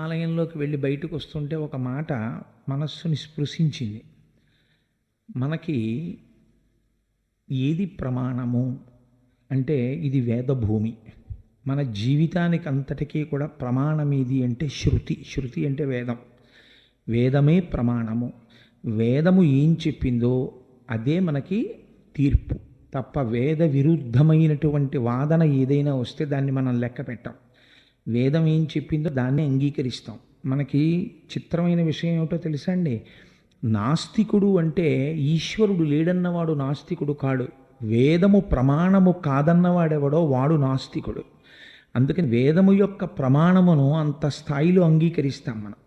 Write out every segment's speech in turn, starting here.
ఆలయంలోకి వెళ్ళి బయటకు వస్తుంటే ఒక మాట మనస్సుని స్పృశించింది. మనకి ఏది ప్రమాణము అంటే ఇది వేదభూమి. మన జీవితానికి అంతటికీ కూడా ప్రమాణం ఏది అంటే శృతి. శృతి అంటే వేదం. వేదమే ప్రమాణము. వేదము ఏం చెప్పిందో అదే మనకి తీర్పు తప్ప వేద విరుద్ధమైనటువంటి వాదన ఏదైనా వస్తే దాన్ని మనం లెక్క పెట్టాం. వేదం ఏం చెప్పిందో దాన్ని అంగీకరిస్తాం. మనకి చిత్రమైన విషయం ఏమిటో తెలుసా అండి? నాస్తికుడు అంటే ఈశ్వరుడు లేడన్నవాడు నాస్తికుడు కాడు. వేదము ప్రమాణము కాదన్నవాడెవడో వాడు నాస్తికుడు. అందుకని వేదము యొక్క ప్రమాణమును అంత స్థాయిలో అంగీకరిస్తాం మనం.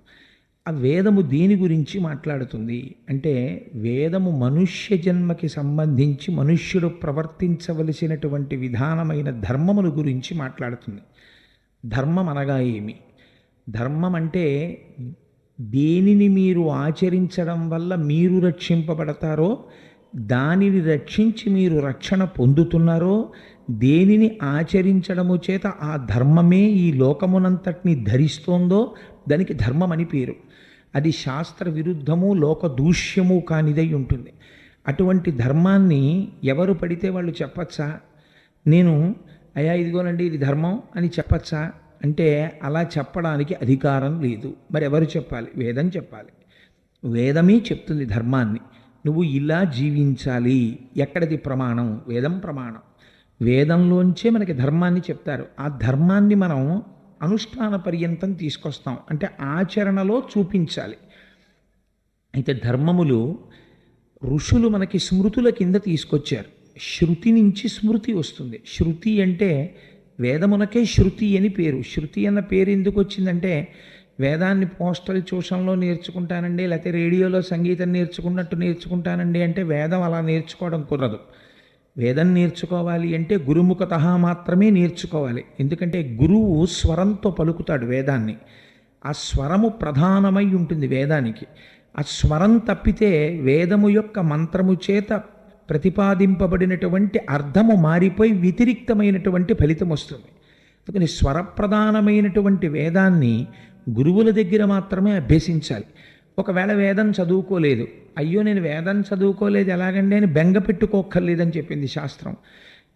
ఆ వేదము దేని గురించి మాట్లాడుతుంది అంటే వేదము మనుష్య జన్మకి సంబంధించి మనుష్యుడు ప్రవర్తించవలసినటువంటి విధానమైన ధర్మముల గురించి మాట్లాడుతుంది. ధర్మం అనగా ఏమి? ధర్మం అంటే దేనిని మీరు ఆచరించడం వల్ల మీరు రక్షింపబడతారో, దానిని రక్షించి మీరు రక్షణ పొందుతున్నారో, దేనిని ఆచరించడము చేత ఆ ధర్మమే ఈ లోకమునంతటిని ధరిస్తోందో దానికి ధర్మం అని పేరు. అది శాస్త్ర విరుద్ధము లోక దూష్యము కానిదై ఉంటుంది. అటువంటి ధర్మాన్ని ఎవరు పడితే వాళ్ళు చెప్పచ్చా? నేను అయ్యా ఇదిగోనండి ఇది ధర్మం అని చెప్పచ్చా అంటే అలా చెప్పడానికి అధికారం లేదు. మరి ఎవరు చెప్పాలి? వేదం చెప్పాలి. వేదమే చెప్తుంది ధర్మాన్ని. నువ్వు ఇలా జీవించాలి. ఎక్కడిది ప్రమాణం? వేదం ప్రమాణం. వేదంలోంచే మనకి ధర్మాన్ని చెప్తారు. ఆ ధర్మాన్ని మనం అనుష్ఠాన పర్యంతం తీసుకొస్తాం, అంటే ఆచరణలో చూపించాలి. అయితే ధర్మములు ఋషులు మనకి స్మృతుల కింద తీసుకొచ్చారు. శృతి నుంచి స్మృతి వస్తుంది. శృతి అంటే వేదమునకే శృతి అని పేరు. శృతి అన్న పేరు ఎందుకు వచ్చిందంటే వేదాన్ని పోస్టల్ ట్యూషన్లో నేర్చుకుంటానండి, లేకపోతే రేడియోలో సంగీతం నేర్చుకున్నట్టు నేర్చుకుంటానండి అంటే వేదం అలా నేర్చుకోవడం కుదరదు. వేదం నేర్చుకోవాలి అంటే గురుముఖత మాత్రమే నేర్చుకోవాలి. ఎందుకంటే గురువు స్వరంతో పలుకుతాడు వేదాన్ని. ఆ స్వరము ప్రధానమై ఉంటుంది వేదానికి. ఆ స్వరం తప్పితే వేదము యొక్క మంత్రము చేత ప్రతిపాదింపబడినటువంటి అర్థము మారిపోయి వ్యతిరిక్తమైనటువంటి ఫలితం వస్తుంది. అందుకని స్వరప్రధానమైనటువంటి వేదాన్ని గురువుల దగ్గర మాత్రమే అభ్యసించాలి. ఒకవేళ వేదం చదువుకోలేదు, అయ్యో నేను వేదం చదువుకోలేదు ఎలాగండి అని బెంగ పెట్టుకోక్కర్లేదని చెప్పింది శాస్త్రం.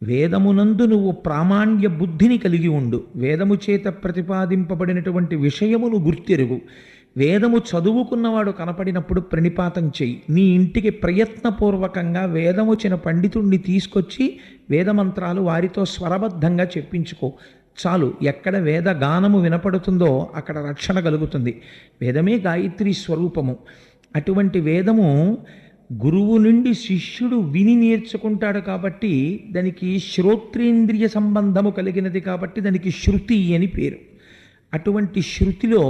వేదమునందు నువ్వు ప్రామాణ్య బుద్ధిని కలిగి ఉండు. వేదము చేత ప్రతిపాదింపబడినటువంటి విషయమును గుర్తెరుగు. వేదము చదువుకున్నవాడు కనపడినప్పుడు ప్రణిపాతం చెయ్యి. నీ ఇంటికి ప్రయత్నపూర్వకంగా వేదముచిన పండితుణ్ణి తీసుకొచ్చి వేదమంత్రాలు వారితో స్వరబద్ధంగా చెప్పించుకో. చాలు. ఎక్కడ వేద గానము వినపడుతుందో అక్కడ రక్షణ కలుగుతుంది. వేదమే గాయత్రి స్వరూపము. అటువంటి వేదము గురువు నుండి శిష్యుడు విని నేర్చుకుంటాడు కాబట్టి దానికి శ్రోత్రేంద్రియ సంబంధము కలిగినది కాబట్టి దానికి శృతి అని పేరు. అటువంటి శృతిలో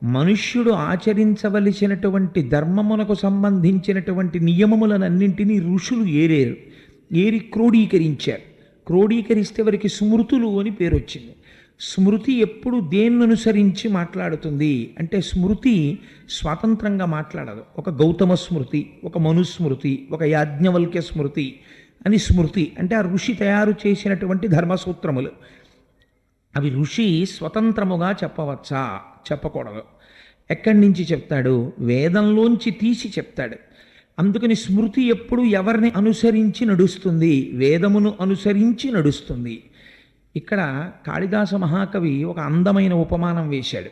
మనుష్యుడు ఆచరించవలసినటువంటి ధర్మమునకు సంబంధించినటువంటి నియమములనన్నింటినీ ఋషులు ఏరి క్రోడీకరించారు. క్రోడీకరిస్తే వారికి స్మృతులు అని పేరు వచ్చింది. స్మృతి ఎప్పుడు దేన్ని అనుసరించి మాట్లాడుతుంది అంటే స్మృతి స్వతంత్రంగా మాట్లాడదు. ఒక గౌతమ స్మృతి, ఒక మనుస్మృతి, ఒక యాజ్ఞవల్క్య స్మృతి అని స్మృతి అంటే ఆ ఋషి తయారు చేసినటువంటి ధర్మసూత్రములు. అవి ఋషి స్వతంత్రముగా చెప్పవచ్చా? చెప్పకూడదు. ఎక్కడి నుంచి చెప్తాడు? వేదంలోంచి తీసి చెప్తాడు. అందుకని స్మృతి ఎప్పుడు ఎవరిని అనుసరించి నడుస్తుంది? వేదమును అనుసరించి నడుస్తుంది. ఇక్కడ కాళిదాస మహాకవి ఒక అందమైన ఉపమానం వేశాడు.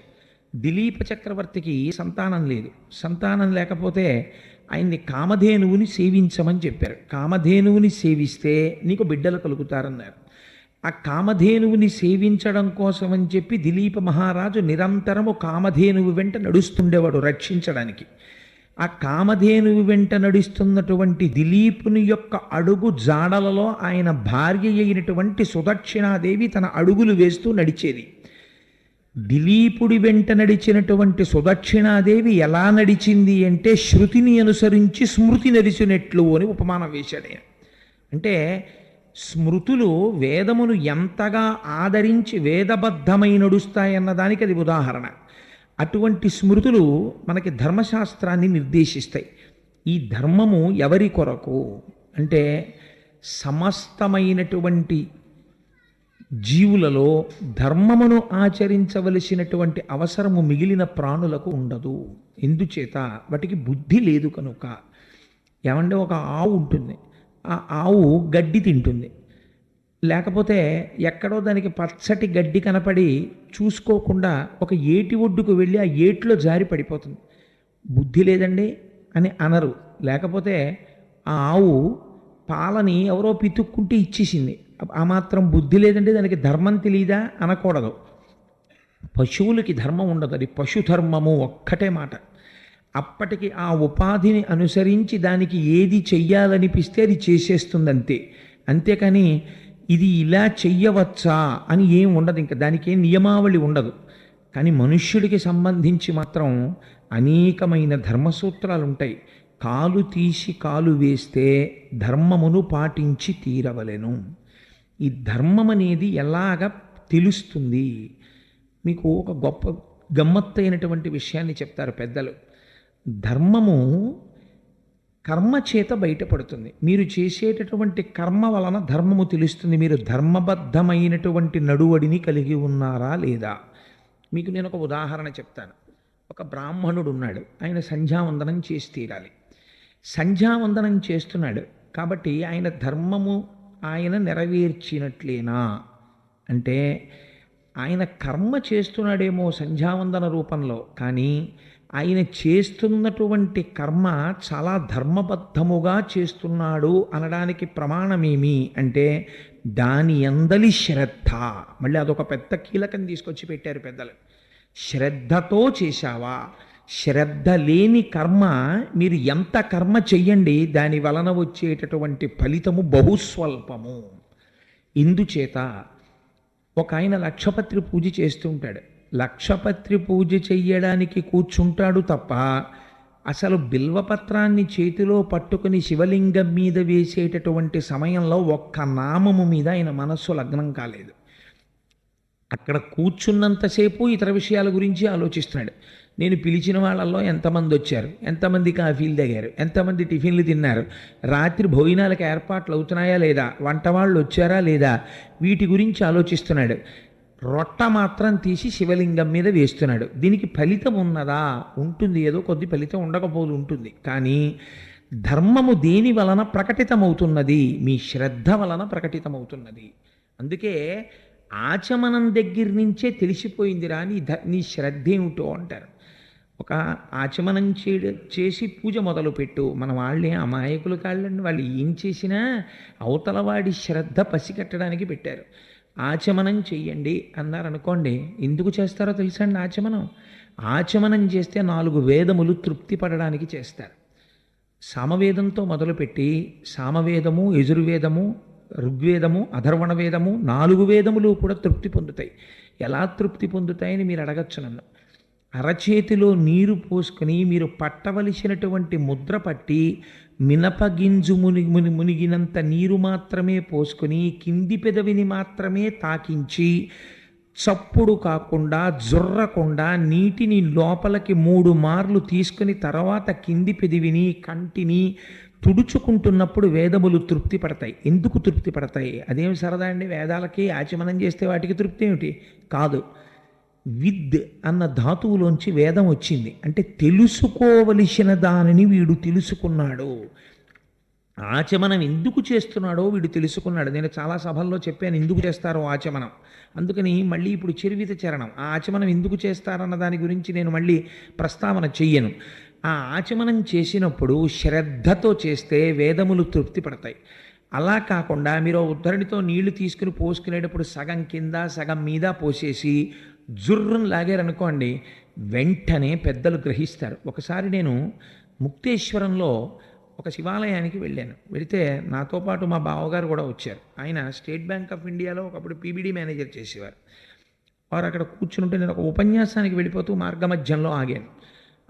దిలీప చక్రవర్తికి సంతానం లేదు. సంతానం లేకపోతే ఆయన్ని కామధేనువుని సేవించమని చెప్పారు. కామధేనువుని సేవిస్తే నీకు బిడ్డలు కలుగుతారన్నారు. ఆ కామధేనువుని సేవించడం కోసం అని చెప్పి దిలీప మహారాజు నిరంతరము కామధేనువు వెంట నడుస్తుండేవాడు రక్షించడానికి. ఆ కామధేనువు వెంట నడుస్తున్నటువంటి దిలీపుని యొక్క అడుగు జాడలలో ఆయన భార్య అయినటువంటి సుదక్షిణాదేవి తన అడుగులు వేస్తూ నడిచేది. దిలీపుడి వెంట నడిచినటువంటి సుదక్షిణాదేవి ఎలా నడిచింది అంటే శృతిని అనుసరించి స్మృతి నడిచినట్లు అని ఉపమానం వేశాడు. అంటే స్మృతులు వేదమును ఎంతగా ఆదరించి వేదబద్ధమై నడుస్తాయన్నదానికి అది ఉదాహరణ. అటువంటి స్మృతులు మనకి ధర్మశాస్త్రాన్ని నిర్దేశిస్తాయి. ఈ ధర్మము ఎవరి కొరకు అంటే సమస్తమైనటువంటి జీవులలో ధర్మమును ఆచరించవలసినటువంటి అవసరము మిగిలిన ప్రాణులకు ఉండదు. ఎందుచేత వాటికి బుద్ధి లేదు కనుక. ఏమంటే ఒక ఆవు ఉంటుంది, ఆ ఆవు గడ్డి తింటుంది, లేకపోతే ఎక్కడో దానికి పచ్చటి గడ్డి కనపడి చూసుకోకుండా ఒక ఏటి ఒడ్డుకు వెళ్ళి ఆ ఏట్లో జారి పడిపోతుంది. బుద్ధి లేదండి అని అనరు. లేకపోతే ఆ ఆవు పాలని ఎవరో పితుక్కుంటే ఇచ్చేసింది, ఆ మాత్రం బుద్ధి లేదంటే దానికి ధర్మం తెలియదా అనకూడదు. పశువులకి ధర్మం ఉండదు, అది పశుధర్మము ఒక్కటే మాట. అప్పటికి ఆ ఉపాధిని అనుసరించి దానికి ఏది చెయ్యాలనిపిస్తే అది చేసేస్తుంది అంతే. అంతేకాని ఇది ఇలా చెయ్యవచ్చా అని ఏం ఉండదు, ఇంకా దానికి ఏం నియమావళి ఉండదు. కానీ మనుష్యుడికి సంబంధించి మాత్రం అనేకమైన ధర్మసూత్రాలు ఉంటాయి. కాలు తీసి కాలు వేస్తే ధర్మమును పాటించి తీరవలెను. ఈ ధర్మం అనేది ఎలాగ తెలుస్తుంది? మీకు ఒక గొప్ప గమ్మత్తైనటువంటి విషయాన్ని చెప్తారు పెద్దలు. ధర్మము కర్మ చేత బయటపడుతుంది. మీరు చేసేటటువంటి కర్మ వలన ధర్మము తెలుస్తుంది. మీరు ధర్మబద్ధమైనటువంటి నడువడిని కలిగి ఉన్నారా లేదా? మీకు నేను ఒక ఉదాహరణ చెప్తాను. ఒక బ్రాహ్మణుడు ఉన్నాడు, ఆయన సంధ్యావందనం చేసి తీరాలి. సంధ్యావందనం చేస్తున్నాడు కాబట్టి ఆయన ధర్మము ఆయన నెరవేర్చినట్లేనా అంటే, ఆయన కర్మ చేస్తున్నాడేమో సంధ్యావందన రూపంలో, కానీ ఆయన చేస్తున్నటువంటి కర్మ చాలా ధర్మబద్ధముగా చేస్తున్నాడు అనడానికి ప్రమాణమేమి అంటే దాని అందలి శ్రద్ధ. మళ్ళీ అదొక పెద్ద కీలకం తీసుకొచ్చి పెట్టారు పెద్దలు. శ్రద్ధతో చేశావా? శ్రద్ధ లేని కర్మ మీరు ఎంత కర్మ చెయ్యండి, దాని వలన వచ్చేటటువంటి ఫలితము బహుస్వల్పము. ఇందుచేత ఒక ఆయన లక్షపత్రి పూజ చేస్తూ ఉంటాడు. లక్షపత్రి పూజ చెయ్యడానికి కూర్చుంటాడు తప్ప అసలు బిల్వపత్రాన్ని చేతిలో పట్టుకుని శివలింగం మీద వేసేటటువంటి సమయంలో ఒక్క నామము మీద ఆయన మనస్సు లగ్నం కాలేదు. అక్కడ కూర్చున్నంతసేపు ఇతర విషయాల గురించి ఆలోచిస్తున్నాడు. నేను పిలిచిన వాళ్ళల్లో ఎంతమంది వచ్చారు, ఎంతమంది కాఫీలు తాగారు, ఎంతమంది టిఫిన్లు తిన్నారు, రాత్రి భోజనాలకు ఏర్పాట్లు అవుతున్నాయా లేదా, వంట వాళ్ళు వచ్చారా లేదా, వీటి గురించి ఆలోచిస్తున్నాడు. రొట్ట మాత్రం తీసి శివలింగం మీద వేస్తున్నాడు. దీనికి ఫలితం ఉన్నదా? ఉంటుంది, ఏదో కొద్ది ఫలితం ఉండకపోదు ఉంటుంది. కానీ ధర్మము దేని వలన ప్రకటితమవుతున్నది? మీ శ్రద్ధ వలన ప్రకటితమవుతున్నది. అందుకే ఆచమనం దగ్గర నుంచే తెలిసిపోయిందిరా నీ శ్రద్ధ ఏమిటో అంటారు. ఒక ఆచమనం చేసి పూజ మొదలుపెట్టు. మన వాళ్ళే అమాయకులు కాళ్ళండి, వాళ్ళు ఏం చేసినా అవతల వాడి శ్రద్ధ పసిగట్టడానికి పెట్టారు. ఆచమనం చెయ్యండి అన్నారనుకోండి, ఎందుకు చేస్తారో తెలుసా అండి? ఆచమనం చేస్తే 4 వేదములు తృప్తి పడడానికి చేస్తారు. సామవేదంతో మొదలుపెట్టి సామవేదము, యజుర్వేదము, ఋగ్వేదము, అధర్వణ వేదము, 4 వేదములు కూడా తృప్తి పొందుతాయి. ఎలా తృప్తి పొందుతాయని మీరు అడగచ్చు నన్ను. అరచేతిలో నీరు పోసుకొని మీరు పట్టవలసినటువంటి ముద్ర పట్టి మినపగింజు మునిగినంత నీరు మాత్రమే పోసుకొని కింది పెదవిని మాత్రమే తాకించి చప్పుడు కాకుండా జొర్రకుండా నీటిని లోపలికి 3 మార్లు తీసుకుని తర్వాత కింది పెదవిని కంటిని తుడుచుకుంటున్నప్పుడు వేదములు తృప్తి పడతాయి. ఎందుకు తృప్తి పడతాయి? అదేమి సరదా అండి, వేదాలకి ఆచమనం చేస్తే వాటికి తృప్తి ఏమిటి? కాదు. విద్ అన్న ధాతువులోంచి వేదం వచ్చింది. అంటే తెలుసుకోవలసిన దానిని వీడు తెలుసుకున్నాడు. ఆచమనం ఎందుకు చేస్తున్నాడో వీడు తెలుసుకున్నాడు. నేను చాలా సభల్లో చెప్పాను ఎందుకు చేస్తారో ఆచమనం. అందుకని మళ్ళీ ఇప్పుడు చరివిత చరణం ఆ ఆచమనం ఎందుకు చేస్తారన్న దాని గురించి నేను మళ్ళీ ప్రస్తావన చెయ్యను. ఆ ఆచమనం చేసినప్పుడు శ్రద్ధతో చేస్తే వేదములు తృప్తి పడతాయి. అలా కాకుండా మీరు ఉద్ధరణితో నీళ్లు తీసుకుని పోసుకునేటప్పుడు సగం కింద సగం మీద పోసేసి జుర్రును లాగారనుకోండి, వెంటనే పెద్దలు గ్రహిస్తారు. ఒకసారి నేను ముక్తేశ్వరంలో ఒక శివాలయానికి వెళ్ళాను. వెళితే నాతో పాటు మా బావగారు కూడా వచ్చారు. ఆయన స్టేట్ బ్యాంక్ ఆఫ్ ఇండియాలో ఒకప్పుడు పీబీడీ మేనేజర్ చేసేవారు. వారు అక్కడ కూర్చుంటే నేను ఒక ఉపన్యాసానికి వెళ్ళిపోతూ మార్గమధ్యంలో ఆగాను.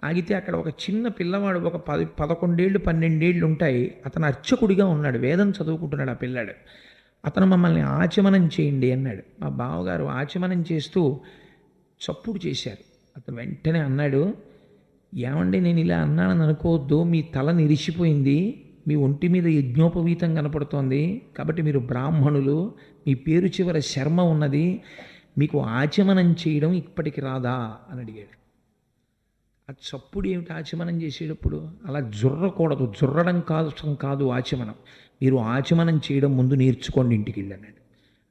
ఆగితే అక్కడ ఒక చిన్న పిల్లవాడు, ఒక 11 ఏళ్ళు 12 ఏళ్ళు ఉంటాయి, అతను అర్చకుడిగా ఉన్నాడు, వేదం చదువుకుంటున్నాడు ఆ పిల్లాడు. అతను మమ్మల్ని ఆచమనం చేయండి అన్నాడు. మా బావగారు ఆచమనం చేస్తూ చప్పుడు చేశారు. అతను వెంటనే అన్నాడు, ఏమండి నేను ఇలా అన్నానని అనుకోవద్దు, మీ తల నిరిసిపోయింది, మీ ఒంటి మీద యజ్ఞోపవీతం కనపడుతోంది, కాబట్టి మీరు బ్రాహ్మణులు, మీ పేరు చివర శర్మ ఉన్నది, మీకు ఆచమనం చేయడం ఇప్పటికి రాదా అని అడిగాడు. ఆ చప్పుడు ఏమిటి ఆచమనం చేసేటప్పుడు? అలా జుర్రకూడదు, జుర్రడం కాదు ఆచమనం. మీరు ఆచమనం చేయడం ముందు నేర్చుకోండి ఇంటికి వెళ్ళాడు.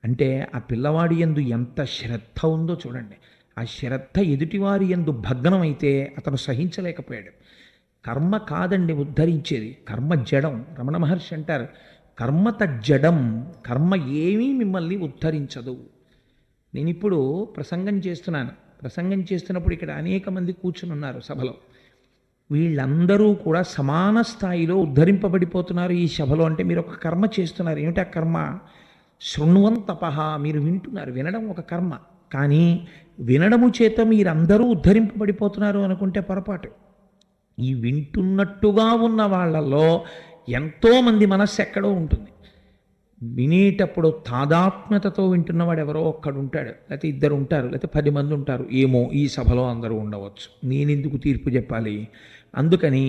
అంటే ఆ పిల్లవాడి యందు ఎంత శ్రద్ధ ఉందో చూడండి. ఆ శ్రద్ధ ఎదుటివారి యందు భగ్నమైతే అతను సహించలేకపోయాడు. కర్మ కాదండి ఉద్ధరించేది, కర్మ జడం. రమణ మహర్షి అంటారు, కర్మత జడం, కర్మ ఏమీ మిమ్మల్ని ఉద్ధరించదు. నేను ఇప్పుడు ప్రసంగం చేస్తున్నప్పుడు ఇక్కడ అనేక మంది కూర్చుని ఉన్నారు సభలో. వీళ్ళందరూ కూడా సమాన స్థాయిలో ఉద్ధరింపబడిపోతున్నారు ఈ సభలో. అంటే మీరు ఒక కర్మ చేస్తున్నారు. ఏమిటి ఆ కర్మ? శృణ్వంతపహ, మీరు వింటున్నారు. వినడం ఒక కర్మ. కానీ వినడము చేత మీరందరూ ఉద్ధరింపబడిపోతున్నారు అనుకుంటే పొరపాటు. ఈ వింటున్నట్టుగా ఉన్న వాళ్ళలో ఎంతోమంది మనస్సు ఎక్కడో ఉంటుంది. వినేటప్పుడు తాదాత్మ్యతతో వింటున్నవాడు ఎవరో ఒక్కడు ఉంటాడు, లేకపోతే ఇద్దరు ఉంటారు, లేకపోతే 10 మంది ఉంటారు. ఏమో ఈ సభలో అందరూ ఉండవచ్చు, నేనెందుకు తీర్పు చెప్పాలి? అందుకని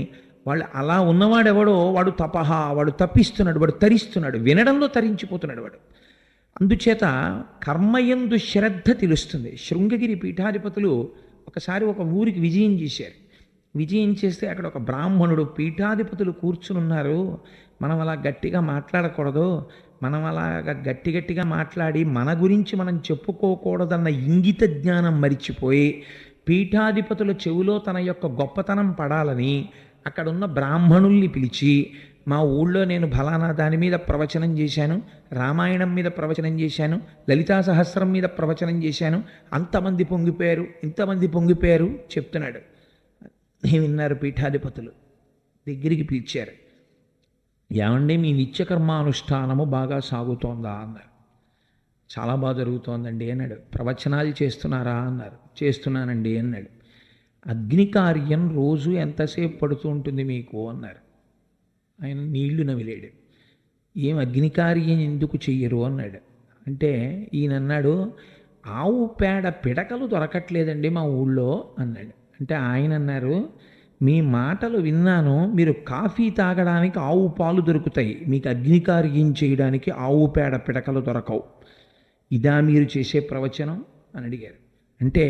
వాళ్ళు అలా ఉన్నవాడెవడో వాడు తపహ, వాడు తప్పిస్తున్నాడు, వాడు తరిస్తున్నాడు, వినడంలో తరించిపోతున్నాడు వాడు. అందుచేత కర్మయందు శ్రద్ధ తెలుస్తుంది. శృంగగిరి పీఠాధిపతులు ఒకసారి ఒక ఊరికి విజయం చేశారు. విజయం చేస్తే అక్కడ ఒక బ్రాహ్మణుడు, పీఠాధిపతులు కూర్చునున్నారు, మనం అలా గట్టిగా మాట్లాడకూడదు, మనం అలాగ గట్టిగా మాట్లాడి మన గురించి మనం చెప్పుకోకూడదన్న ఇంగిత జ్ఞానం మరిచిపోయి పీఠాధిపతుల చెవిలో తన యొక్క గొప్పతనం పడాలని అక్కడున్న బ్రాహ్మణుల్ని పిలిచి, మా ఊళ్ళో నేను ఫలానా దాని మీద ప్రవచనం చేశాను, రామాయణం మీద ప్రవచనం చేశాను, లలితా సహస్రం మీద ప్రవచనం చేశాను, అంతమంది పొంగిపోయారు, ఇంతమంది పొంగిపోయారు చెప్తున్నాడు. విన్నారు పీఠాధిపతులు. దగ్గరికి పిలిచారు. ఏమండి మీ నిత్యకర్మానుష్ఠానము బాగా సాగుతోందా అన్నారు. చాలా బాగా జరుగుతోందండి అన్నాడు. ప్రవచనాలు చేస్తున్నారా అన్నారు. చేస్తున్నానండి అన్నాడు. అగ్ని కార్యం రోజు ఎంతసేపు పడుతూ ఉంటుంది మీకు అన్నారు. ఆయన నీళ్లు నమిలేడు. ఏం అగ్ని కార్యం ఎందుకు చెయ్యరు అన్నాడు. అంటే ఈయన అన్నాడు, ఆవు పేడ పిడకలు దొరకట్లేదండి మా ఊళ్ళో అన్నాడు. అంటే ఆయన అన్నారు, మీ మాటలు విన్నాను, మీరు కాఫీ తాగడానికి ఆవు పాలు దొరుకుతాయి, మీకు అగ్నికార్యం చేయడానికి ఆవు పేడ పిడకలు దొరకవు. ఇదా మీరు చేసే ప్రవచనం అని అడిగారు. అంటే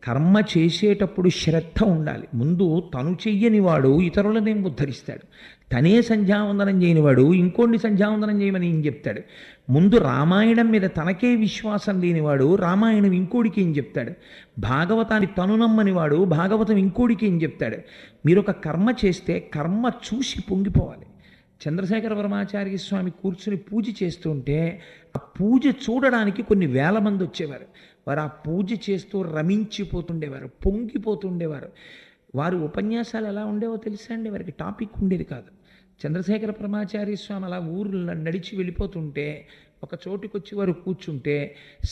కర్మ చేసేటప్పుడు శ్రద్ధ ఉండాలి. ముందు తను చెయ్యని వాడు ఇతరులనేం ఉద్ధరిస్తాడు? తనే సంధ్యావందనం చేయనివాడు ఇంకోండి సంధ్యావందనం చేయమని ఏం చెప్తాడు? ముందు రామాయణం మీద తనకే విశ్వాసం లేనివాడు రామాయణం ఇంకోడికి ఏం చెప్తాడు? భాగవతాన్ని తను నమ్మనివాడు భాగవతం ఇంకోడికి ఏం చెప్తాడు? మీరు ఒక కర్మ చేస్తే కర్మ చూసి పొంగిపోవాలి. చంద్రశేఖర పరమాచార్య స్వామి కూర్చుని పూజ చేస్తుంటే ఆ పూజ చూడడానికి కొన్ని వేల మంది వచ్చేవారు. వారు ఆ పూజ చేస్తూ రమించిపోతుండేవారు, పొంగిపోతుండేవారు. వారి ఉపన్యాసాలు ఎలా ఉండేవో తెలుసా అండి? వారికి టాపిక్ ఉండేది కాదు. చంద్రశేఖర పరమాచార్య స్వామి అలా ఊరు నడిచి వెళ్ళిపోతుంటే ఒక చోటుకి వచ్చి వారు కూర్చుంటే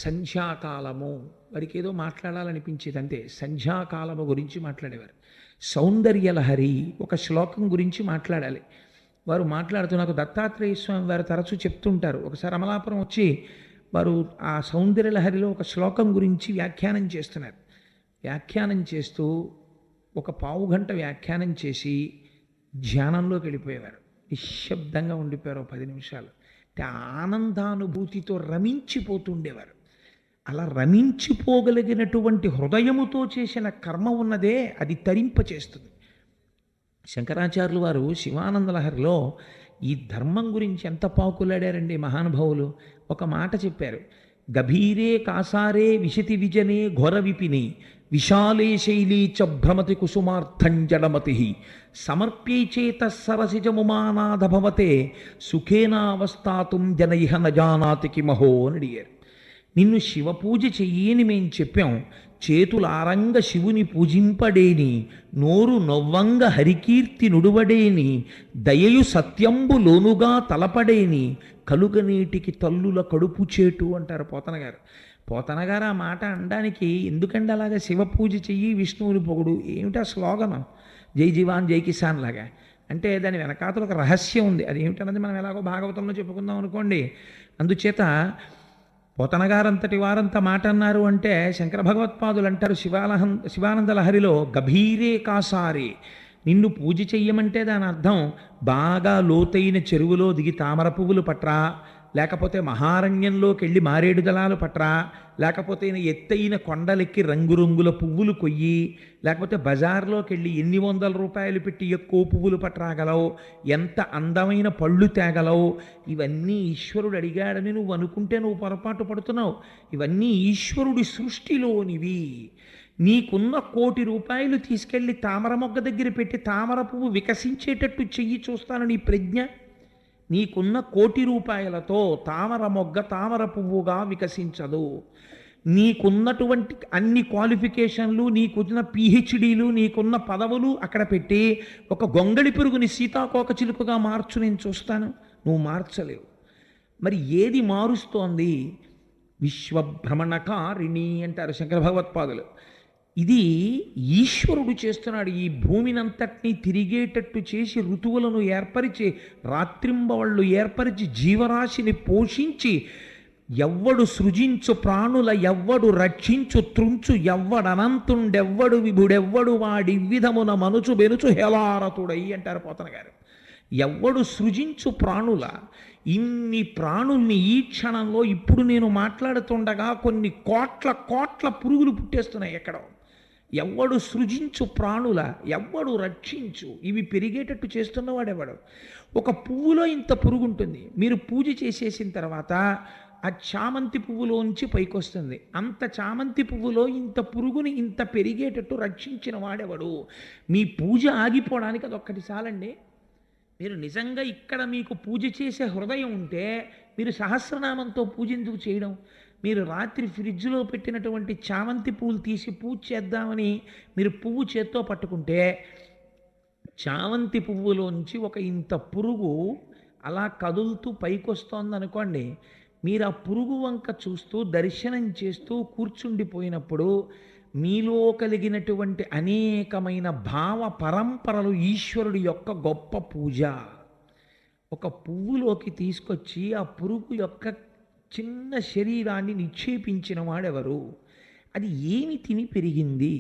సంధ్యాకాలము, వారికి ఏదో మాట్లాడాలనిపించేది అంతే. సంధ్యాకాలము గురించి మాట్లాడేవారు. సౌందర్యలహరి ఒక శ్లోకం గురించి మాట్లాడాలి. వారు మాట్లాడుతూ నాకు దత్తాత్రేయ స్వామి వారు తరచూ చెప్తుంటారు. ఒకసారి అమలాపురం వచ్చి వారు ఆ సౌందర్యలహరిలో ఒక శ్లోకం గురించి వ్యాఖ్యానం చేస్తున్నారు. వ్యాఖ్యానం చేస్తూ ఒక పావుగంట వ్యాఖ్యానం చేసి ధ్యానంలోకి వెళ్ళిపోయేవారు. నిశ్శబ్దంగా ఉండిపోయారు 10 నిమిషాలు. అంటే ఆనందానుభూతితో రమించిపోతుండేవారు. అలా రమించిపోగలిగినటువంటి హృదయముతో చేసిన కర్మ ఉన్నదే అది తరింపచేస్తుంది. శంకరాచార్యులు వారు శివానందలహరిలో ఈ ధర్మం గురించి ఎంత పాకులాడారండి మహానుభావులు. ఒక మాట చెప్పారు, గభీరే కాసారే విశతి విజనే ఘోర విపిని విశాలే శైలీ చ భ్రమతి కుసుమార్థం జడమతి సమర్ప్యై చేత సరసిజముమానాథ భవతే సుఖేనావస్థాతుం జన ఇహ నజానాతికి మహో అని అడిగారు. నిన్ను శివపూజ చెయ్యని మేం చెప్పాం, చేతులారంగ శివుని పూజింపడేని, నోరు నొవ్వంగ హరికీర్తి నుడువడేని, దయయు సత్యంబు లోనుగా తలపడేని, కలుగనీటికి తల్లుల కడుపు చేటు అంటారు పోతనగారు. పోతనగారు ఆ మాట అనడానికి ఎందుకంటే అలాగా శివపూజ చెయ్యి విష్ణువుని పొగుడు ఏమిటా స్లోగనం? జై జీవాన్ జై కిసాన్ లాగా. అంటే దాని వెనకాతలు ఒక రహస్యం ఉంది. అది ఏమిటన్నది మనం ఎలాగో భాగవతంలో చెప్పుకుందాం అనుకోండి. అందుచేత పోతనగారంతటి వారంత మాట అన్నారు అంటే శంకర భగవత్పాదులు అంటారు శివానంద లహరిలో గభీరే కాసారే, నిన్ను పూజ చెయ్యమంటే దాని అర్థం బాగా లోతైన చెరువులో దిగి తామర పువ్వులు పట్రా, లేకపోతే మహారణ్యంలోకి వెళ్ళి మారేడు దళాలు పట్రా, లేకపోతే ఎత్తైన కొండలెక్కి రంగురంగుల పువ్వులు కొయ్యి, లేకపోతే బజార్లోకి వెళ్ళి ఎన్ని వందల రూపాయలు పెట్టి ఎక్కువ పువ్వులు పట్టరాగలవు, ఎంత అందమైన పళ్ళు తేగలవు, ఇవన్నీ ఈశ్వరుడు అడిగాడని నువ్వు అనుకుంటే నువ్వు పొరపాటు పడుతున్నావు. ఇవన్నీ ఈశ్వరుడి సృష్టిలోనివి. నీకున్న 1,00,00,000 రూపాయలు తీసుకెళ్ళి తామర మొగ్గ దగ్గర పెట్టి తామర పువ్వు వికసించేటట్టు చెయ్యి చూస్తాను నీ ప్రజ్ఞ. నీకున్న 1,00,00,000 రూపాయలతో తామర మొగ్గ తామర పువ్వుగా వికసించదు. నీకున్నటువంటి అన్ని క్వాలిఫికేషన్లు, నీకున్న పిహెచ్డీలు, నీకున్న పదవులు అక్కడ పెట్టి ఒక గొంగళి పురుగుని సీతాకోక చిలుకగా మార్చు నేను చూస్తాను. నువ్వు మార్చలేవు. మరి ఏది మారుస్తోంది? విశ్వభ్రమణకారిణి అంటారు శంకర భగవత్పాదులు. ఇది ఈశ్వరుడు చేస్తున్నాడు. ఈ భూమినంతటినీ తిరిగేటట్టు చేసి ఋతువులను ఏర్పరిచి రాత్రింబవళ్ళు ఏర్పరిచి జీవరాశిని పోషించి ఎవ్వడు సృజించు ప్రాణుల ఎవ్వడు రక్షించు త్రుంచు ఎవ్వడనంతుండెవ్వడు విభుడెవ్వడు వాడి విధమున మనుచు బెనుచు హేలారతుడై అంటారు పోతన గారు. ఎవ్వడు సృజించు ప్రాణుల, ఇన్ని ప్రాణుల్ని ఈ క్షణంలో ఇప్పుడు నేను మాట్లాడుతుండగా కొన్ని కోట్ల కోట్ల పురుగులు పుట్టేస్తున్నాయి ఎక్కడో. ఎవ్వడు సృజించు ప్రాణుల ఎవ్వడు రక్షించు, ఇవి పెరిగేటట్టు చేస్తున్నవాడెవడు? ఒక పువ్వులో ఇంత పురుగు ఉంటుంది. మీరు పూజ చేసేసిన తర్వాత ఆ చామంతి పువ్వులోంచి పైకొస్తుంది. అంత చామంతి పువ్వులో ఇంత పురుగుని ఇంత పెరిగేటట్టు రక్షించిన వాడెవడు? మీ పూజ ఆగిపోవడానికి అదొక్కటి చాలండి. మీరు నిజంగా ఇక్కడ మీకు పూజ చేసే హృదయం ఉంటే మీరు సహస్రనామంతో పూజ ఎందుకు చేయడం? మీరు రాత్రి ఫ్రిడ్జ్లో పెట్టినటువంటి చామంతి పువ్వులు తీసి పూజ చేద్దామని మీరు పువ్వు చేత్తో పట్టుకుంటే చామంతి పువ్వులోంచి ఒక ఇంత పురుగు అలా కదులుతూ పైకొస్తోంది అనుకోండి. మీరు ఆ పురుగు వంక చూస్తూ దర్శనం చేస్తూ కూర్చుండిపోయినప్పుడు మీలో కలిగినటువంటి అనేకమైన భావ పరంపరలు ఈశ్వరుడి యొక్క గొప్ప పూజ. ఒక పువ్వులోకి తీసుకొచ్చి ఆ పురుగు యొక్క చిన్న శరీరాన్ని నిక్షేపించిన వాడెవరు? అది ఏమి తిని పెరిగింది?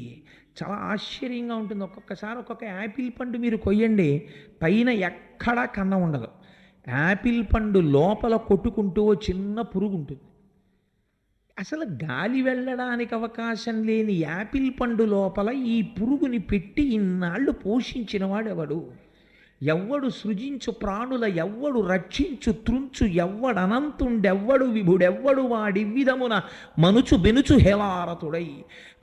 చాలా ఆశ్చర్యంగా ఉంటుంది. ఒక్కొక్కసారి ఒక్కొక్క యాపిల్ పండు మీరు కొయ్యండి, పైన ఎక్కడా కన్న ఉండదు. యాపిల్ పండు లోపల కొట్టుకుంటూ ఓ చిన్న పురుగు ఉంటుంది. అసలు గాలి వెళ్ళడానికి అవకాశం లేని యాపిల్ పండు లోపల ఈ పురుగుని పెట్టి ఇన్నాళ్ళు పోషించిన వాడెవడు? ఎవ్వడు సృజించు ప్రాణుల ఎవ్వడు రక్షించు త్రుంచు ఎవ్వడనంతుండెవ్వడు విభుడెవ్వడు వాడి విధమున మనుచు బెనుచు హేలారతుడై.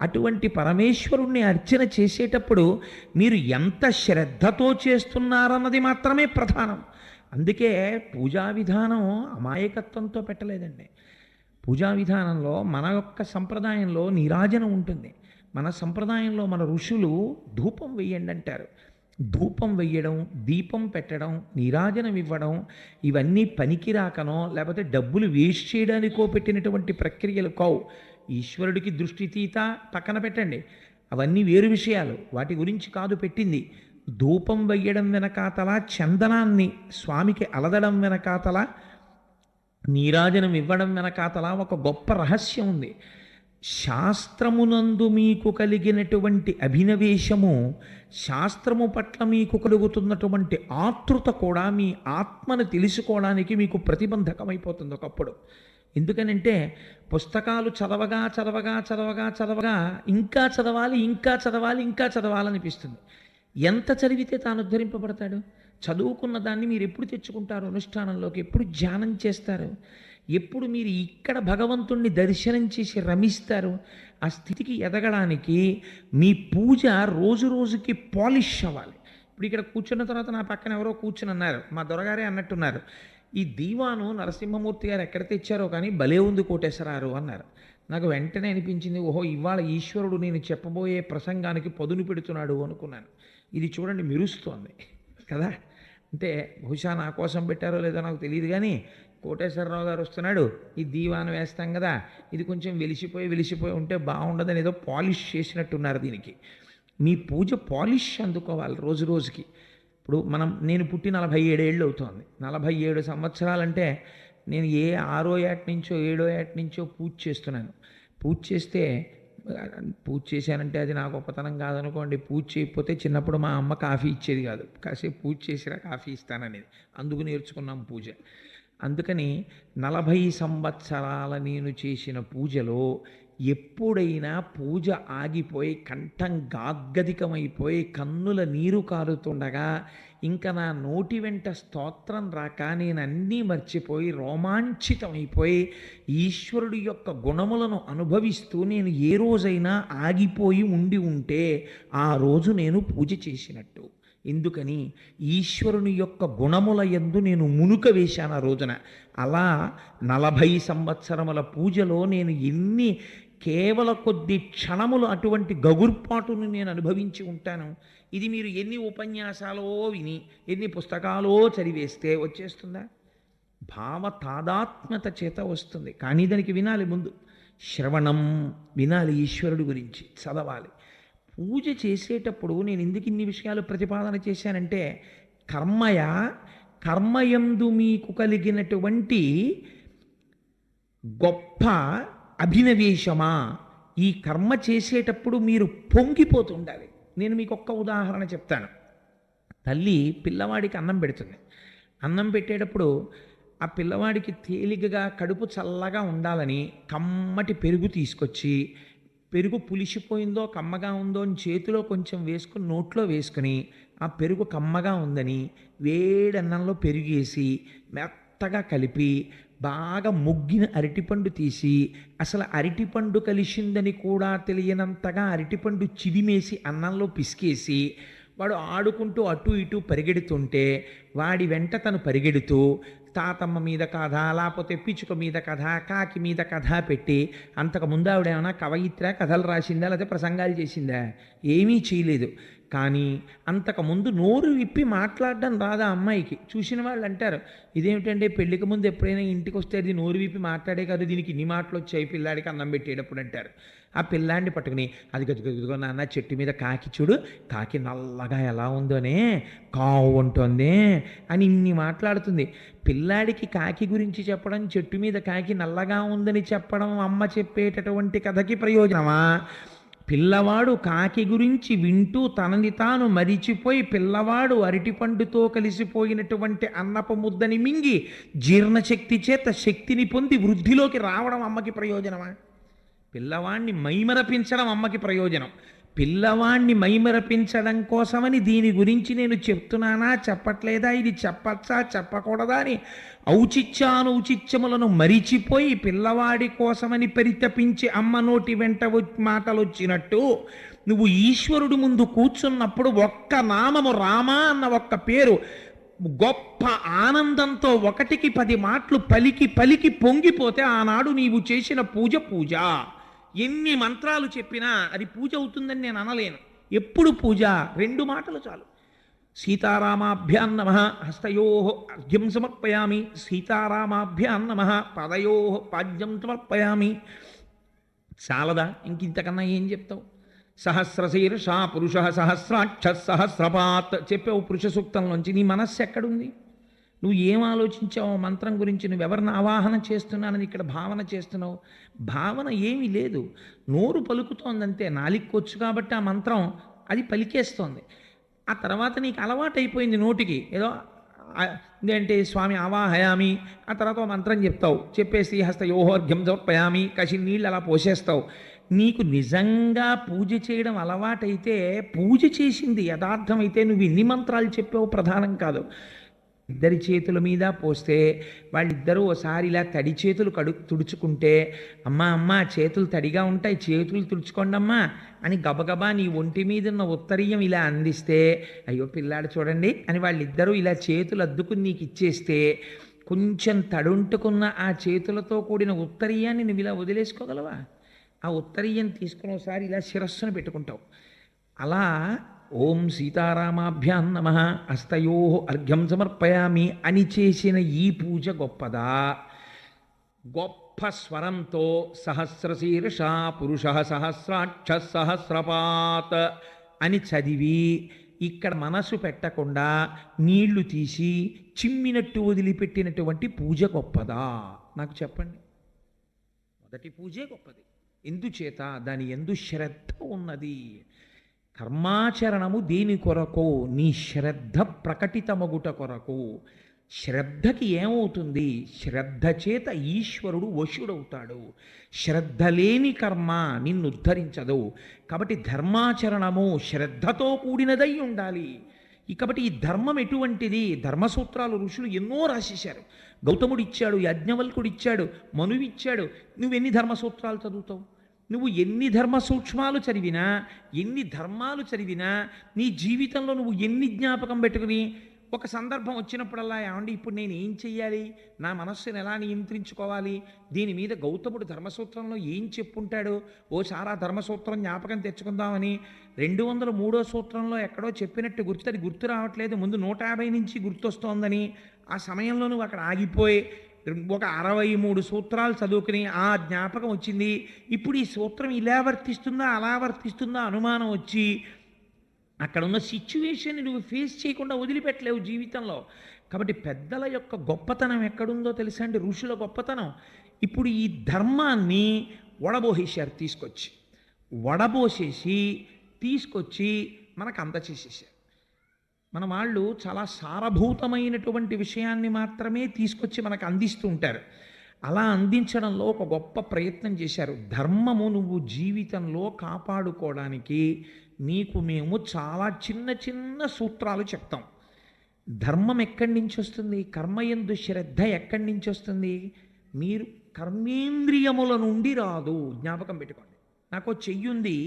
అటువంటి పరమేశ్వరుణ్ణి అర్చన చేసేటప్పుడు మీరు ఎంత శ్రద్ధతో చేస్తున్నారన్నది మాత్రమే ప్రధానం. అందుకే పూజా విధానం అమాయకత్వంతో పెట్టలేదండి. పూజా విధానంలో మన యొక్క సంప్రదాయంలో నీరాజనం ఉంటుంది. మన సంప్రదాయంలో మన ఋషులు ధూపం వెయ్యండి అంటారు. ధూపం వెయ్యడం, దీపం పెట్టడం, నీరాజనం ఇవ్వడం ఇవన్నీ పనికిరాకనో లేకపోతే డబ్బులు వేస్ట్ చేయడానికో పెట్టినటువంటి ప్రక్రియలు కావు. ఈశ్వరుడికి దృష్టి తీత పక్కన పెట్టండి, అవన్నీ వేరు విషయాలు, వాటి గురించి కాదు పెట్టింది. ధూపం వెయ్యడం వెనకాతల, చందనాన్ని స్వామికి అలదడం వెనకాతల, నీరాజనం ఇవ్వడం వెనకాతల ఒక గొప్ప రహస్యం ఉంది. శాస్త్రమునందు మీకు కలిగినటువంటి అభినవేశము, శాస్త్రము పట్ల మీకు కలుగుతున్నటువంటి ఆతృత కూడా మీ ఆత్మను తెలుసుకోవడానికి మీకు ప్రతిబంధకమైపోతుంది ఒకప్పుడు. ఎందుకనంటే పుస్తకాలు చదవగా చదవగా చదవగా చదవగా ఇంకా చదవాలి ఇంకా చదవాలి ఇంకా చదవాలనిపిస్తుంది. ఎంత చదివితే తాను ఉద్ధరింపబడతాడు? చదువుకున్న దాన్ని మీరు ఎప్పుడు తెచ్చుకుంటారు అనుష్ఠానంలోకి? ఎప్పుడు ధ్యానం చేస్తారు? ఎప్పుడు మీరు ఇక్కడ భగవంతుణ్ణి దర్శనం చేసి రమిస్తారు? ఆ స్థితికి ఎదగడానికి మీ పూజ రోజు రోజుకి పాలిష్ అవ్వాలి. ఇప్పుడు ఇక్కడ కూర్చున్న తర్వాత నా పక్కన ఎవరో కూర్చుని అన్నారు, మా దొరగారే అన్నట్టున్నారు, ఈ దీవాను నరసింహమూర్తి గారు ఎక్కడ తెచ్చారో కానీ భలే ఉంది కోటేశ్వరారు అన్నారు. నాకు వెంటనే అనిపించింది, ఓహో ఇవాళ ఈశ్వరుడు నేను చెప్పబోయే ప్రసంగానికి పదును పెడుతున్నాడు అనుకున్నాను. ఇది చూడండి మెరుస్తోంది కదా. అంటే బహుశా నా కోసం పెట్టారో లేదో నాకు తెలియదు, కానీ కోటేశ్వరరావు గారు వస్తున్నాడు, ఈ దీవాను వేస్తాం కదా, ఇది కొంచెం వెలిసిపోయి ఉంటే బాగుండదని ఏదో పాలిష్ చేసినట్టున్నారు దీనికి. మీ పూజ పాలిష్ అందుకోవాలి రోజు రోజుకి. ఇప్పుడు నేను పుట్టి 47 ఏళ్ళు అవుతోంది. 47 సంవత్సరాలంటే నేను ఏ 6వ ఏట నుంచో 7వ ఏట నుంచో పూజ చేస్తున్నాను. పూజ చేస్తే పూజ చేశానంటే అది నా గొప్పతనం కాదనుకోండి. పూజ చేయకపోతే చిన్నప్పుడు మా అమ్మ కాఫీ ఇచ్చేది కాదు. కాసేపు పూజ చేసిరా కాఫీ ఇస్తాననేది. అందుకు నేర్చుకున్నాం పూజ. అందుకని 40 సంవత్సరాల నేను చేసిన పూజలో ఎప్పుడైనా పూజ ఆగిపోయి కంఠం గాగ్గదికమైపోయి కన్నుల నీరు కారుతుండగా ఇంకా నా నోటి వెంట స్తోత్రం రాక నేను అన్నీ మర్చిపోయి రోమాంచితమైపోయి ఈశ్వరుడి యొక్క గుణములను అనుభవిస్తూ నేను ఏ రోజైనా ఆగిపోయి ఉండి ఉంటే ఆ రోజు నేను పూజ చేసినట్టు. ఎందుకని ఈశ్వరుని యొక్క గుణముల యందు నేను మునుక వేశాను ఆ రోజున. అలా 40 సంవత్సరముల పూజలో నేను ఎన్ని కేవల కొద్ది క్షణములు అటువంటి గగుర్పాటును నేను అనుభవించి ఉంటాను. ఇది మీరు ఎన్ని ఉపన్యాసాలో విని ఎన్ని పుస్తకాలో చదివేస్తే వచ్చేస్తుందా? భావ తాదాత్మ్యత చేత వస్తుంది. కానీ దానికి వినాలి, ముందు శ్రవణం వినాలి, ఈశ్వరుడి గురించి చదవాలి. పూజ చేసేటప్పుడు నేను ఎందుకు ఇన్ని విషయాలు ప్రతిపాదన చేశానంటే, కర్మయందు మీకు కలిగినటువంటి గొప్ప అభినవేశమా, ఈ కర్మ చేసేటప్పుడు మీరు పొంగిపోతుండాలి. నేను మీకు ఒక్క ఉదాహరణ చెప్తాను. తల్లి పిల్లవాడికి అన్నం పెడుతుంది. అన్నం పెట్టేటప్పుడు ఆ పిల్లవాడికి తేలికగా కడుపు చల్లగా ఉండాలని కమ్మటి పెరుగు తీసుకొచ్చి, పెరుగు పులిసిపోయిందో కమ్మగా ఉందో అని చేతిలో కొంచెం వేసుకుని నోట్లో వేసుకుని, ఆ పెరుగు కమ్మగా ఉందని వేడన్నంలో పెరుగేసి మెత్తగా కలిపి బాగా ముగ్గిన అరటిపండు తీసి, అసలు అరటిపండు కలిసిందని కూడా తెలియనంతగా అరటిపండు చిదిమేసి అన్నంలో పిసికేసి, వాడు ఆడుకుంటూ అటు ఇటు పరిగెడుతుంటే వాడి వెంట తను పరిగెడుతూ తాతమ్మ మీద కథ, లేకపోతే పిచ్చుక మీద కథ, కాకి మీద కథ పెట్టి, అంతకుముందు ఆవిడేమైనా కవయిత్ర కథలు రాసిందా లేకపోతే ప్రసంగాలు చేసిందా? ఏమీ చేయలేదు. కానీ అంతకుముందు నోరు విప్పి మాట్లాడడం రాదా అమ్మాయికి? చూసిన వాళ్ళు అంటారు, ఇదేమిటంటే పెళ్ళికి ముందు ఎప్పుడైనా ఇంటికి వస్తే అది నోరు విప్పి మాట్లాడే కాదు, దీనికి ఇన్ని మాటలు వచ్చాయి పిల్లాడికి అన్నం పెట్టేటప్పుడు అంటారు. ఆ పిల్లాడిని పట్టుకుని, అది గదుగదుగో నాన్న చెట్టు మీద కాకి చూడు, కాకి నల్లగా ఎలా ఉందోనే, కావు ఉంటుంది అని ఇన్ని మాట్లాడుతుంది. పిల్లాడికి కాకి గురించి చెప్పడం, చెట్టు మీద కాకి నల్లగా ఉందని చెప్పడం అమ్మ చెప్పేటటువంటి కథకి ప్రయోజనమా? పిల్లవాడు కాకి గురించి వింటూ తనని తాను మరిచిపోయి, పిల్లవాడు అరటిపండుతో కలిసిపోయినటువంటి అన్నపు ముద్దని మింగి జీర్ణశక్తి చేత శక్తిని పొంది వృద్ధిలోకి రావడం అమ్మకి ప్రయోజనమా? పిల్లవాణ్ణి మైమరపించడం అమ్మకి ప్రయోజనం. పిల్లవాణ్ణి మైమరపించడం కోసమని దీని గురించి నేను చెప్తున్నానా చెప్పట్లేదా, ఇది చెప్పచ్చా చెప్పకూడదా అని ఔచిత్యానౌచిత్యములను మరిచిపోయి పిల్లవాడి కోసమని పరితపించి అమ్మ నోటి వెంట మాటలు వచ్చినట్టు, నువ్వు ఈశ్వరుడి ముందు కూర్చున్నప్పుడు ఒక్క నామము రామ అన్న ఒక్క పేరు గొప్ప ఆనందంతో 1కి 10 మాటలు పలికి పలికి పొంగిపోతే ఆనాడు నీవు చేసిన పూజ. ఎన్ని మంత్రాలు చెప్పినా అది పూజ అవుతుందని నేను అనలేను. ఎప్పుడు పూజ? 2 మాటలు చాలు. సీతారామాభ్యాం నమః హస్తయోః అర్ఘ్యం సమర్పయామి, సీతారామాభ్యాం నమః పాదయోః పాద్యం సమర్పయామి. చాలదా? ఇంకింతకన్నా ఏం చెప్తావు? సహస్రశీర్షా పురుష సహస్రాక్ష సహస్రపాత్ చెప్పావు పురుష సూక్తంలోంచి. నీ మనస్సు ఎక్కడుంది? నువ్వు ఏం ఆలోచించావు మంత్రం గురించి? నువ్వెవరిని ఆవాహన చేస్తున్నానని ఇక్కడ భావన చేస్తున్నావు? భావన ఏమీ లేదు. నోరు పలుకుతోందంతే, నాలిక్కొచ్చు కాబట్టి ఆ మంత్రం అది పలికేస్తోంది. ఆ తర్వాత నీకు అలవాటైపోయింది నోటికి. ఏదో ఏంటంటే స్వామి ఆవాహయామి, ఆ తర్వాత మంత్రం చెప్తావు, చెప్పేసి హస్తయోహోర్ఘ్యం సమర్పయామి, కసి నీళ్ళు అలా పోసేస్తావు. నీకు నిజంగా పూజ చేయడం అలవాటైతే, పూజ చేసింది యథార్థమైతే నువ్వు ఇన్ని మంత్రాలు చెప్పావు ప్రధానం కాదు. ఇద్దరి చేతుల మీద పోస్తే వాళ్ళిద్దరూ ఓసారి ఇలా తడి చేతులు తుడుచుకుంటే, అమ్మ చేతులు తడిగా ఉంటాయి, చేతులు తుడుచుకోండమ్మా అని గబగబా నీ ఒంటి మీద ఉన్న ఉత్తరీయం ఇలా అందిస్తే, అయ్యో పిల్లాడు చూడండి అని వాళ్ళిద్దరూ ఇలా చేతులు అద్దుకుని నీకు ఇచ్చేస్తే, కొంచెం తడుంటుకున్న ఆ చేతులతో కూడిన ఉత్తరీయాన్ని నువ్వు ఇలా వదిలేసుకోగలవా? ఆ ఉత్తరీయం తీసుకుని ఒకసారి ఇలా శిరస్సును పెట్టుకుంటావు. అలా ఓం సీతారామాభ్యాం నమః హస్తయోః అర్ఘ్యం సమర్పయామి అని చేసిన ఈ పూజ గొప్పదా? గొప్ప స్వరంతో సహస్రశీర్షా పురుష సహస్రాక్ష సహస్రపాత్ అని చదివి ఇక్కడ మనసు పెట్టకుండా నీళ్లు తీసి చిమ్మినట్టు వదిలిపెట్టినటువంటి పూజ గొప్పదా? నాకు చెప్పండి. మొదటి పూజే గొప్పది. ఎందుచేత దాని ఎందు శ్రద్ధ ఉన్నది. కర్మాచరణము దేని కొరకు? నీ శ్రద్ధ ప్రకటితమగుట కొరకు. శ్రద్ధకి ఏమవుతుంది? శ్రద్ధ చేత ఈశ్వరుడు వశుడవుతాడు. శ్రద్ధ లేని కర్మ నిన్ను ఉద్ధరించదు. కాబట్టి ధర్మాచరణము శ్రద్ధతో కూడినదై ఉండాలి. కాబట్టి ఈ ధర్మం ఎటువంటిది? ధర్మసూత్రాలు ఋషులు ఎన్నో రాసేశారు. గౌతముడు ఇచ్చాడు, యాజ్ఞవల్కుడు ఇచ్చాడు, మనువు ఇచ్చాడు. నువ్వెన్ని ధర్మసూత్రాలు చదువుతావు? నువ్వు ఎన్ని ధర్మ సూక్ష్మాలు చదివినా, ఎన్ని ధర్మాలు చదివినా, నీ జీవితంలో నువ్వు ఎన్ని జ్ఞాపకం పెట్టుకుని ఒక సందర్భం వచ్చినప్పుడల్లా ఏమండి ఇప్పుడు నేను ఏం చెయ్యాలి, నా మనస్సును ఎలా నియంత్రించుకోవాలి, దీని మీద గౌతముడు ధర్మసూత్రంలో ఏం చెప్పుంటాడు, ఓసారి ఆ ధర్మసూత్రం జ్ఞాపకం తెచ్చుకుందామని 203వ సూత్రంలో ఎక్కడో చెప్పినట్టు గుర్తు గుర్తు రావట్లేదు, ముందు 150 నుంచి గుర్తొస్తోందని ఆ సమయంలో నువ్వు అక్కడ ఆగిపోయి ఒక 63 సూత్రాలు చదువుకుని ఆ జ్ఞాపకం వచ్చింది, ఇప్పుడు ఈ సూత్రం ఇలా వర్తిస్తుందా అలా వర్తిస్తుందా అనుమానం వచ్చి అక్కడ ఉన్న సిచ్యువేషన్ని నువ్వు ఫేస్ చేయకుండా వదిలిపెట్టలేవు జీవితంలో. కాబట్టి పెద్దల యొక్క గొప్పతనం ఎక్కడుందో తెలుసా అండి? ఋషుల గొప్పతనం. ఇప్పుడు ఈ ధర్మాన్ని వడబోసేశారు, వడబోసేసి తీసుకొచ్చి మనకు అందచేసేసారు. మన వాళ్ళు చాలా సారభూతమైనటువంటి విషయాన్ని మాత్రమే తీసుకొచ్చి మనకు అందిస్తూ ఉంటారు. అలా అందించడంలో ఒక గొప్ప ప్రయత్నం చేశారు. ధర్మము నువ్వు జీవితంలో కాపాడుకోవడానికి నీకు మేము చాలా చిన్న చిన్న సూత్రాలు చెప్తాం. ధర్మం ఎక్కడి నుంచి వస్తుంది? కర్మయందు శ్రద్ధ ఎక్కడి నుంచి వస్తుంది? మీరు కర్మేంద్రియముల నుండి రాదు. జ్ఞాపకం పెట్టుకోండి. నాకు చెయ్యుంది,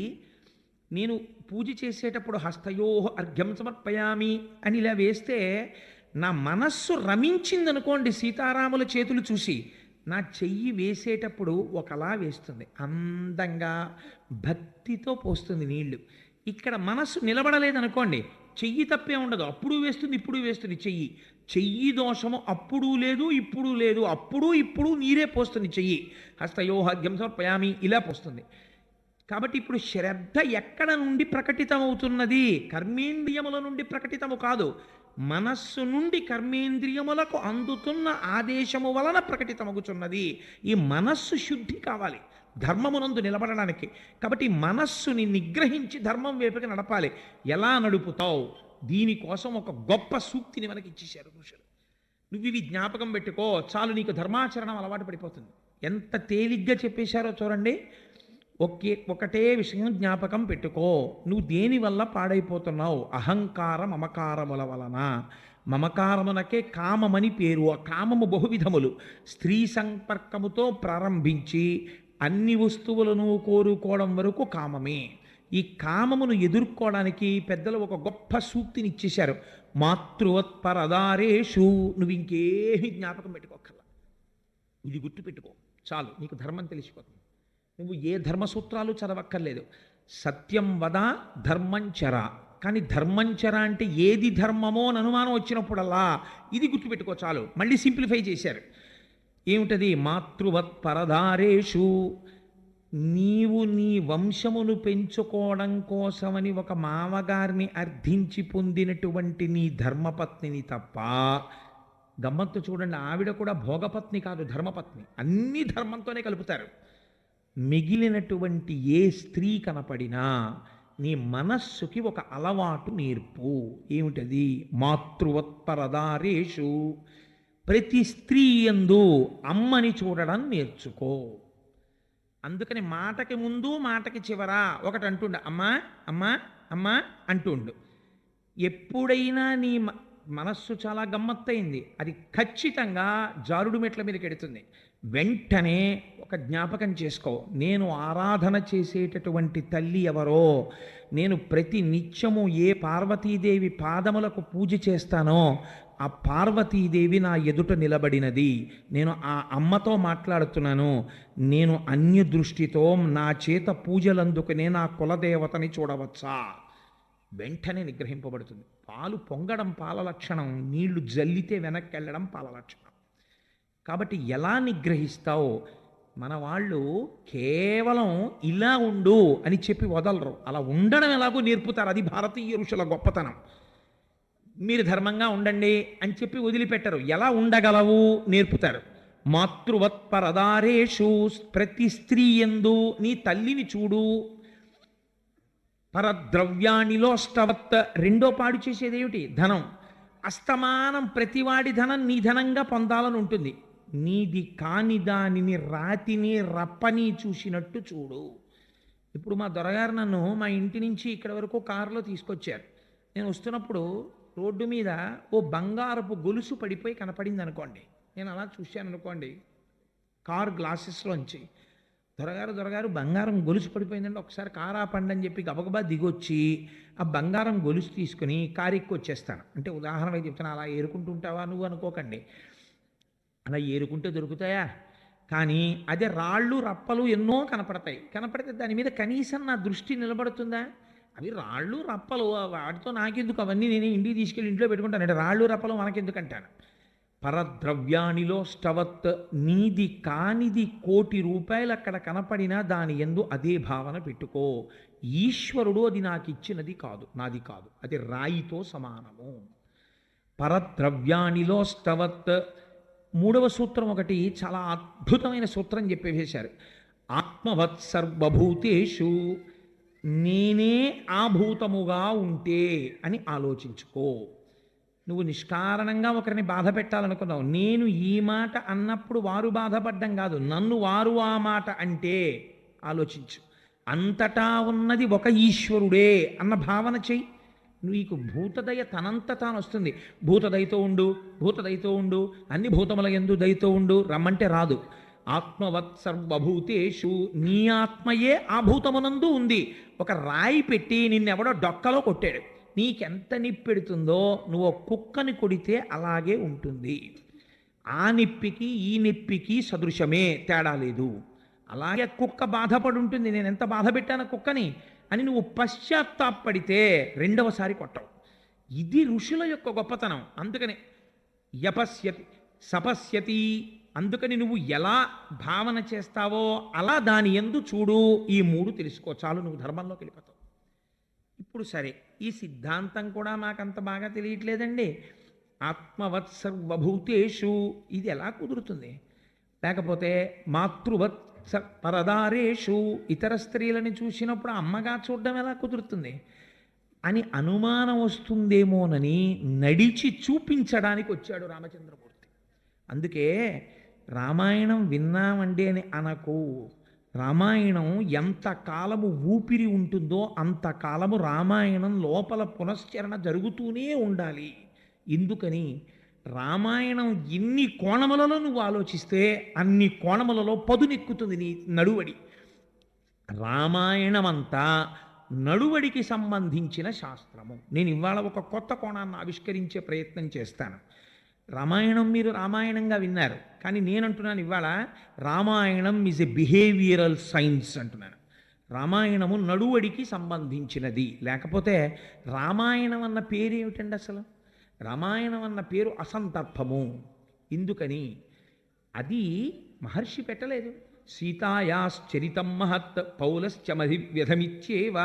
నేను పూజ చేసేటప్పుడు హస్తయోహ అర్ఘ్యం సమర్పయామి అని ఇలా వేస్తే నా మనస్సు రమించిందనుకోండి, సీతారాముల చేతులు చూసి నా చెయ్యి వేసేటప్పుడు ఒకలా వేస్తుంది, అందంగా భక్తితో పోస్తుంది నీళ్లు. ఇక్కడ మనస్సు నిలబడలేదనుకోండి, చెయ్యి తప్పే ఉండదు, అప్పుడు వేస్తుంది ఇప్పుడు వేస్తుంది. చెయ్యి దోషము అప్పుడు లేదు ఇప్పుడు లేదు, అప్పుడు ఇప్పుడు నీరే పోస్తుంది చెయ్యి. హస్తయోహాగ్యం సమర్పయామి ఇలా పోస్తుంది. కాబట్టి ఇప్పుడు శ్రద్ధ ఎక్కడ నుండి ప్రకటితమవుతున్నది? కర్మేంద్రియముల నుండి ప్రకటితము కాదు, మనస్సు నుండి కర్మేంద్రియములకు అందుతున్న ఆదేశము వలన ప్రకటితమగుచున్నది. ఈ మనస్సు శుద్ధి కావాలి ధర్మమునందు నిలబడడానికి. కాబట్టి మనస్సుని నిగ్రహించి ధర్మం వైపుకి నడపాలి. ఎలా నడుపుతావు? దీనికోసం ఒక గొప్ప సూక్తిని మనకి ఇచ్చేశారు ఋషులు. నువ్వు ఇవి జ్ఞాపకం పెట్టుకో చాలు, నీకు ధర్మాచరణం అలవాటు పడిపోతుంది. ఎంత తేలిగ్గా చెప్పేశారో చూడండి. ఒకటే విషయం జ్ఞాపకం పెట్టుకో, నువ్వు దేనివల్ల పాడైపోతున్నావు? అహంకార మమకారముల వలన. మమకారమునకే కామమని పేరు. ఆ కామము బహువిధములు. స్త్రీ సంపర్కముతో ప్రారంభించి అన్ని వస్తువులను కోరుకోవడం వరకు కామమే. ఈ కామమును ఎదుర్కోవడానికి పెద్దలు ఒక గొప్ప సూక్తిని ఇచ్చేశారు. మాతృవత్పరదారేషు. నువ్వు ఇంకేమీ జ్ఞాపకం పెట్టుకోకర్లా, ఇది గుర్తుపెట్టుకో చాలు, నీకు ధర్మం తెలిసిపోతుంది. నువ్వు ఏ ధర్మసూత్రాలు చదవక్కర్లేదు. సత్యం వద ధర్మంచర. కానీ ధర్మంచర అంటే ఏది ధర్మమో అని అనుమానం వచ్చినప్పుడల్లా ఇది గుర్తుపెట్టుకో చాలు. మళ్ళీ సింప్లిఫై చేశారు. ఏమిటది? మాతృవత్ పరదారేషు. నీవు నీ వంశమును పెంచుకోవడం కోసమని ఒక మామగారిని అర్థించి పొందినటువంటి నీ ధర్మపత్నిని తప్ప, గమ్మత్తు చూడండి, ఆవిడ కూడా భోగపత్ని కాదు, ధర్మపత్ని. అన్ని ధర్మంతోనే కలుపుతారు. మిగిలినటువంటి ఏ స్త్రీ కనపడినా నీ మనస్సుకి ఒక అలవాటు నేర్పు. ఏమిటది? మాతృవత్పరదారేషు. ప్రతి స్త్రీ యందు అమ్మని చూడడం నేర్చుకో. అందుకని మాటకి ముందు మాటకి చివర ఒకటి అంటుండ, అమ్మా అమ్మా అమ్మా అంటుండు. ఎప్పుడైనా నీ మనస్సు చాలా గమ్మత్తయింది, అది ఖచ్చితంగా జారుడు మెట్ల మీదకి ఎడుతుంది. వెంటనే ఒక జ్ఞాపకం చేసుకో, నేను ఆరాధన చేసేటటువంటి తల్లి ఎవరో, నేను ప్రతి నిత్యము ఏ పార్వతీదేవి పాదములకు పూజ చేస్తానో ఆ పార్వతీదేవి నా ఎదుట నిలబడినది, నేను ఆ అమ్మతో మాట్లాడుతున్నాను, నేను అన్య దృష్టితో నా చేత పూజలందుకునే నా కులదేవతని చూడవచ్చా? వెంటనే నిగ్రహింపబడుతుంది. పాలు పొంగడం పాల లక్షణం, నీళ్లు జల్లితే వెనక్కి వెళ్ళడం పాల లక్షణం. కాబట్టి ఎలా నిగ్రహిస్తావు? మన వాళ్ళు కేవలం ఇలా ఉండు అని చెప్పి వదలరు, అలా ఉండడం ఎలాగో నేర్పుతారు. అది భారతీయ ఋషుల గొప్పతనం. మీరు ధర్మంగా ఉండండి అని చెప్పి వదిలిపెట్టరు, ఎలా ఉండగలవు నేర్పుతారు. మాతృవత్ పరదారేషు, ప్రతి స్త్రీ యందు నీ తల్లిని చూడు. పరద్రవ్యాణిలోష్టవత్, రెండో పాడు చేసేదేమిటి? ధనం. అస్తమానం ప్రతివాడి ధనం నీ ధనంగా పొందాలని ఉంటుంది. నీది కాని దానిని రాతిని రప్పని చూసినట్టు చూడు. ఇప్పుడు మా దొరగారు నన్ను మా ఇంటి నుంచి ఇక్కడ వరకు కారులో తీసుకొచ్చారు. నేను వస్తున్నప్పుడు రోడ్డు మీద ఓ బంగారపు గొలుసు పడిపోయి కనపడింది అనుకోండి. నేను అలా చూశాను అనుకోండి కారు గ్లాసెస్లోంచి, దొరగారు బంగారం గొలుసు పడిపోయిందంటే ఒకసారి కారు ఆపండి అని చెప్పి గబగబా దిగొచ్చి ఆ బంగారం గొలుసు తీసుకుని కారు ఎక్కి వచ్చేస్తాను. అంటే ఉదాహరణకి చెప్తాను, అలా ఏరుకుంటుంటావా నువ్వు అనుకోకండి, అలా ఏరుకుంటే దొరుకుతాయా? కానీ అదే రాళ్ళు రప్పలు ఎన్నో కనపడితే దాని మీద కనీసం నా దృష్టి నిలబడుతుందా? అవి రాళ్ళు రప్పలు, వాటితో నాకెందుకు, అవన్నీ నేను ఇంటికి తీసుకెళ్ళి ఇంట్లో పెట్టుకుంటాను అంటే రాళ్ళు రప్పలు మనకెందుకు అంటాను. పరద్రవ్యాణిలోష్టవత్, నీది కానిది 1,00,00,000 రూపాయలు అక్కడ కనపడినా దాని యందు అదే భావన పెట్టుకో. ఈశ్వరుడు అది నాకు ఇచ్చినది కాదు, నాది కాదు, అది రాయితో సమానము. పరద్రవ్యాణిలోష్టవత్. మూడవ సూత్రం ఒకటి చాలా అద్భుతమైన సూత్రం చెప్పేశారు. ఆత్మవత్ సర్వభూతేషు, నేనే ఆ భూతముగా ఉంటే అని ఆలోచించుకో. నువ్వు నిష్కారణంగా ఒకరిని బాధ పెట్టాలనుకున్నావు, నేను ఈ మాట అన్నప్పుడు వారు బాధపడ్డం కాదు, నన్ను వారు ఆ మాట అంటే ఆలోచించు. అంతటా ఉన్నది ఒక ఈశ్వరుడే అన్న భావన చెయ్యి. నీకు భూతదయ తనంత తాను వస్తుంది. భూతదయతో ఉండు, అన్ని భూతముల యందు దయతో ఉండు రమ్మంటే రాదు. ఆత్మవత్ సర్వభూతేషు, నీ ఆత్మయే ఆ భూతమునందు ఉంది. ఒక రాయి పెట్టి నిన్నెవడో డొక్కలో కొట్టాడు, నీకెంత నిప్పెడుతుందో నువ్వు కుక్కని కొడితే అలాగే ఉంటుంది. ఆ నిప్పికి ఈ నిప్పికి సదృశమే, తేడా లేదు. అలాగే కుక్క బాధపడి ఉంటుంది, నేను ఎంత బాధ పెట్టాను కుక్కని అని నువ్వు పశ్చాత్తాపడితే రెండవసారి కొట్టవు. ఇది ఋషుల యొక్క గొప్పతనం. అందుకని యపశ్యతి సపశ్యతి, అందుకని నువ్వు ఎలా భావన చేస్తావో అలా దాని యందు చూడు. ఈ 3 తెలుసుకో చాలు, నువ్వు ధర్మంలోకి వెళ్ళిపోతావు. ఇప్పుడు సరే, ఈ సిద్ధాంతం కూడా మాకంత బాగా తెలియట్లేదండి. ఆత్మవత్ సర్వభూతేషు ఇది ఎలా కుదురుతుంది? లేకపోతే మాతృవత్ పరదారేషు, ఇతర స్త్రీలని చూసినప్పుడు అమ్మగా చూడడం ఎలా కుదురుతుంది అని అనుమానం వస్తుందేమోనని నడిచి చూపించడానికి వచ్చాడు రామచంద్రమూర్తి. అందుకే రామాయణం విన్నామండి అని అనకు. రామాయణం ఎంత కాలము ఊపిరి ఉంటుందో అంతకాలము రామాయణం లోపల పునశ్చరణ జరుగుతూనే ఉండాలి. ఎందుకని? రామాయణం ఎన్ని కోణములలో నువ్వు ఆలోచిస్తే అన్ని కోణములలో పదునెక్కుతుంది నీ నడువడి. రామాయణం అంతా నడువడికి సంబంధించిన శాస్త్రము. నేను ఇవాళ ఒక కొత్త కోణాన్ని ఆవిష్కరించే ప్రయత్నం చేస్తాను. రామాయణం మీరు రామాయణంగా విన్నారు, కానీ నేనంటున్నాను ఇవాళ Ramayanam is a behavioural science అంటున్నాను. రామాయణము నడువడికి సంబంధించినది. లేకపోతే రామాయణం అన్న పేరు ఏమిటండి అసలు? రామాయణం అన్న పేరు అసందర్భము. ఎందుకని? అది మహర్షి పెట్టలేదు. సీతాయాశ్చరితం మహత్ పౌలశ్చమధివ్యధమిచ్చేవ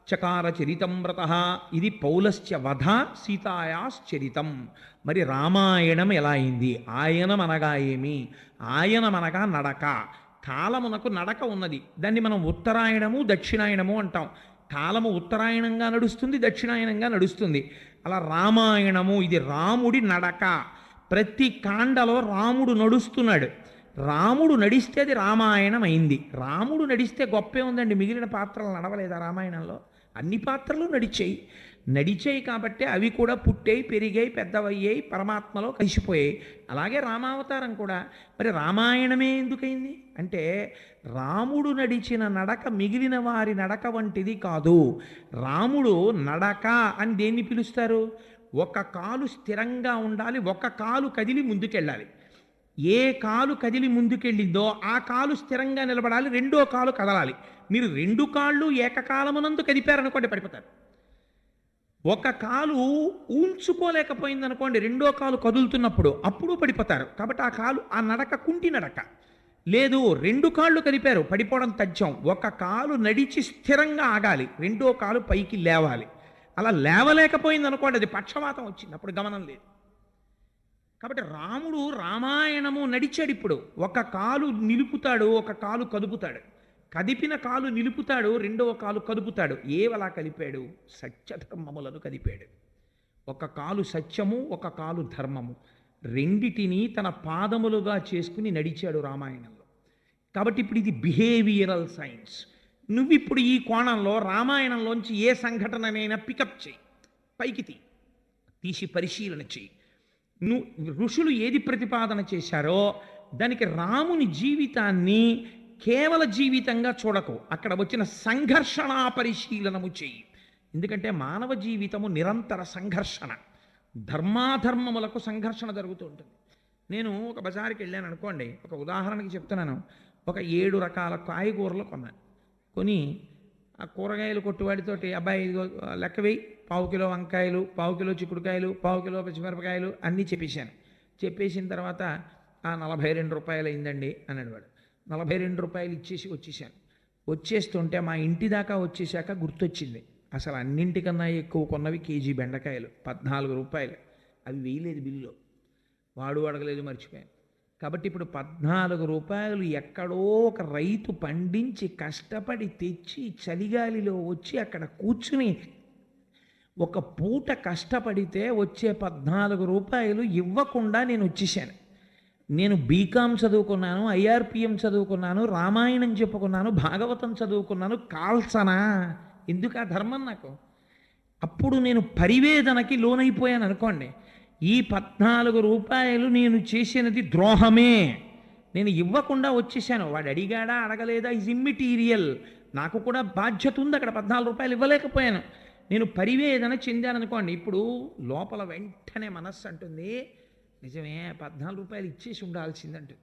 చకార చరితం వ్రత. ఇది పౌలశ్చ వధ, సీతాయాశ్చరితం. మరి రామాయణం ఎలా అయింది? ఆయనం అనగా ఏమి? ఆయనం అనగా నడక. కాలమునకు నడక ఉన్నది. దాన్ని మనం ఉత్తరాయణము దక్షిణాయనము అంటాం. కాలము ఉత్తరాయణంగా నడుస్తుంది, దక్షిణాయనంగా నడుస్తుంది. అలా రామాయణము ఇది రాముడి నడక. ప్రతి కాండలో రాముడు నడుస్తున్నాడు. రాముడు నడిస్తే అది రామాయణం అయింది. రాముడు నడిస్తే గొప్పే ఉందండి, మిగిలిన పాత్రలు నడవలేదా రామాయణంలో? అన్ని పాత్రలు నడిచాయి కాబట్టి అవి కూడా పుట్టాయి, పెరిగాయి, పెద్దవయ్యాయి, పరమాత్మలో కలిసిపోయాయి. అలాగే రామావతారం కూడా. మరి రామాయణమే ఎందుకైంది అంటే రాముడు నడిచిన నడక మిగిలిన వారి నడక వంటిది కాదు. రాముడు నడక అని దేన్ని పిలుస్తారు? ఒక కాలు స్థిరంగా ఉండాలి, ఒక కాలు కదిలి ముందుకెళ్ళాలి. ఏ కాలు కదిలి ముందుకెళ్ళిందో ఆ కాలు స్థిరంగా నిలబడాలి, రెండో కాలు కదలాలి. మీరు 2 కాళ్ళు ఏకకాలమునందు కదిపారనుకోండి పడిపోతారు. ఒక కాలు ఊంచుకోలేకపోయిందనుకోండి రెండో కాలు కదులుతున్నప్పుడు, అప్పుడు పడిపోతారు. కాబట్టి ఆ కాలు ఆ నడక కుంటి నడక. లేదు, 2 కాళ్ళు కదిపారు, పడిపోవడం తథ్యం. ఒక కాలు నడిచి స్థిరంగా ఆగాలి, రెండో కాలు పైకి లేవాలి. అలా లేవలేకపోయింది అనుకోండి అది పక్షవాతం వచ్చింది, అప్పుడు గమనం లేదు. కాబట్టి రాముడు రామాయణము నడిచాడు. ఇప్పుడు ఒక కాలు నిలుపుతాడు, ఒక కాలు కదుపుతాడు. కదిపిన కాలు నిలుపుతాడు, రెండవ కాలు కదుపుతాడు. ఏవలా కలిపాడు? సత్యధర్మములను కలిపాడు. ఒక కాలు సత్యము, ఒక కాలు ధర్మము, రెండిటిని తన పాదములుగా చేసుకుని నడిచాడు రామాయణంలో. కాబట్టి ఇప్పుడు ఇది బిహేవియరల్ సైన్స్. నువ్విప్పుడు ఈ కోణంలో రామాయణంలోంచి ఏ సంఘటననైనా పికప్ చేయి, పైకి తీసి పరిశీలన చేయి. ఋషులు ఏది ప్రతిపాదన చేశారో దానికి రాముని జీవితాన్ని కేవల జీవితంగా చూడకు, అక్కడ వచ్చిన సంఘర్షణ పరిశీలనము చేయి. ఎందుకంటే మానవ జీవితము నిరంతర సంఘర్షణ, ధర్మాధర్మములకు సంఘర్షణ జరుగుతూ ఉంటుంది. నేను ఒక బజారుకి వెళ్ళాను అనుకోండి, ఒక ఉదాహరణకి చెప్తున్నాను. ఒక 7 రకాల కాయగూరలు కొన్నాను. కొని ఆ కూరగాయలు కొట్టువాడితోటి, అబ్బాయి ఇదిగో లెక్క వేయి, 1/2 కిలో వంకాయలు, 1/2 కిలో చిక్కుడుకాయలు, 1/2 కిలో పచ్చిమిరపకాయలు అన్నీ చెప్పేశాను. చెప్పేసిన తర్వాత 42 రూపాయలు అయిందండి అన్నాడు వాడు. 42 రూపాయలు ఇచ్చేసి వచ్చేసాను. వచ్చేస్తుంటే మా ఇంటి దాకా వచ్చేసాక గుర్తొచ్చింది, అసలు అన్నింటికన్నా ఎక్కువ కొన్నవి కేజీ బెండకాయలు 14 రూపాయలు. అవి వేయలేదు బిల్లులో, వాడు అడగలేదు, మర్చిపోయాను. కాబట్టి ఇప్పుడు 14 రూపాయలు ఎక్కడో ఒక రైతు పండించి కష్టపడి తెచ్చి చలిగాలిలో వచ్చి అక్కడ కూర్చుని ఒక పూట కష్టపడితే వచ్చే 14 రూపాయలు ఇవ్వకుండా నేను వచ్చేసాను. నేను బీకామ్ చదువుకున్నాను, ఐఆర్పిఎం చదువుకున్నాను, రామాయణం చెప్పుకున్నాను, భాగవతం చదువుకున్నాను, కాల్సనా ఎందుకు ఆ ధర్మం నాకు? అప్పుడు నేను పరివేదనకి లోనైపోయాను అనుకోండి. ఈ 14 రూపాయలు నేను చేసినది ద్రోహమే, నేను ఇవ్వకుండా వచ్చేసాను. వాడు అడిగాడా అడగలేదా ఇజ్ ఇమ్మెటీరియల్, నాకు కూడా బాధ్యత ఉంది. అక్కడ 14 రూపాయలు ఇవ్వలేకపోయాను, నేను పరివేదన చెందాను అనుకోండి. ఇప్పుడు లోపల వెంటనే మనస్సు అంటుంది, నిజమే 14 రూపాయలు ఇచ్చేసి ఉండాల్సిందంటుంది.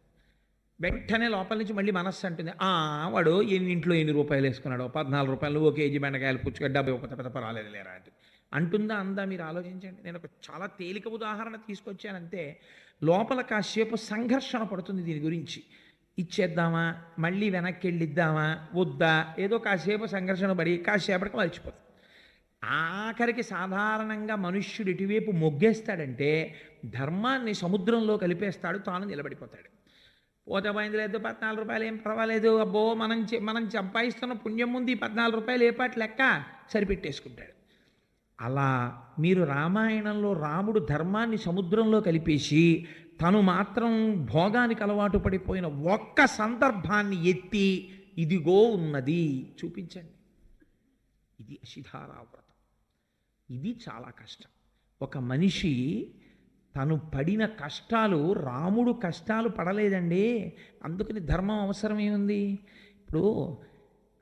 వెంటనే లోపల నుంచి మళ్ళీ మనస్సు అంటుంది, వాడు ఇంట్లో ఎన్ని రూపాయలు వేసుకున్నాడు, 14 రూపాయలు, ఓ కేజీ బెండకాయలు పుచ్చుకొని 70 పెద్ద పర్వాలేదు లేరా అంటే అంటుందా? అందా? మీరు ఆలోచించండి. నేను ఒక చాలా తేలిక ఉదాహరణ తీసుకొచ్చానంతే. లోపల కాసేపు సంఘర్షణ పడుతుంది దీని గురించి. ఇచ్చేద్దామా, మళ్ళీ వెనక్కి వెళ్ళిద్దామా, వద్దా, ఏదో కాసేపు సంఘర్షణ పడి కాసేపటికి మర్చిపోతుంది. ఆఖరికి సాధారణంగా మనుష్యుడు ఇటువైపు మొగ్గేస్తాడంటే ధర్మాన్ని సముద్రంలో కలిపేస్తాడు, తాను నిలబడిపోతాడు. పోతే పోయింది, లేదు 14 రూపాయలు ఏం పర్వాలేదు, అబ్బో మనం సంపాదిస్తున్న పుణ్యం ముందు ఈ 14 రూపాయలు ఏ పాటి లెక్క సరిపెట్టేసుకుంటాడు. అలా మీరు రామాయణంలో రాముడు ధర్మాన్ని సముద్రంలో కలిపేసి తను మాత్రం భోగానికి అలవాటు పడిపోయిన ఒక్క సందర్భాన్ని ఎత్తి ఇదిగో ఉన్నది చూపించండి. ఇది శిధారావ్రతం. ఇది చాలా కష్టం. ఒక మనిషి తను పడిన కష్టాలు, రాముడు కష్టాలు పడలేదండి, అందుకని ధర్మం అవసరమేముంది? ఇప్పుడు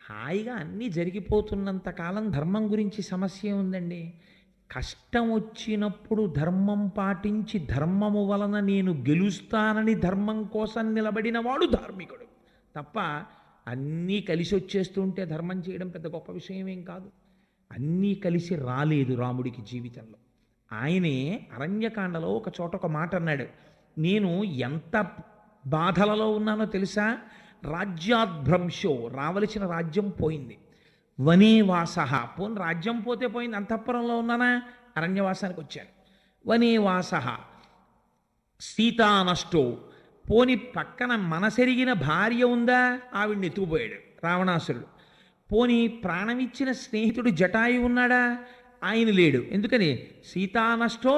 హాయిగా అన్నీ జరిగిపోతున్నంత కాలం ధర్మం గురించి సమస్య ఉందండి. కష్టం వచ్చినప్పుడు ధర్మం పాటించి ధర్మము వలన నేను గెలుస్తానని ధర్మం కోసం నిలబడిన వాడు ధార్మికుడు తప్ప అన్నీ కలిసి వచ్చేస్తుంటే ధర్మం చేయడం పెద్ద గొప్ప విషయం ఏం కాదు. అన్నీ కలిసి రాలేదు రాముడికి జీవితంలో. ఆయనే అరణ్యకాండలో ఒక చోట ఒక మాట అన్నాడు, నేను ఎంత బాధలలో ఉన్నానో తెలుసా, రాజ్యాద్భ్రంశో, రావలసిన రాజ్యం పోయింది, వనేవాస, పోని రాజ్యం పోతే పోయింది, అంతఃపురంలో ఉన్నానా, అరణ్యవాసానికి వచ్చాను, వనేవాస, సీతానష్టో, పోని పక్కన మనసెరిగిన భార్య ఉందా, ఆవిడ్ని ఎత్తుకుపోయాడు రావణాసురుడు, పోని ప్రాణమిచ్చిన స్నేహితుడు జటాయు ఉన్నాడా, ఆయన లేడు. ఎందుకని? సీతానష్టో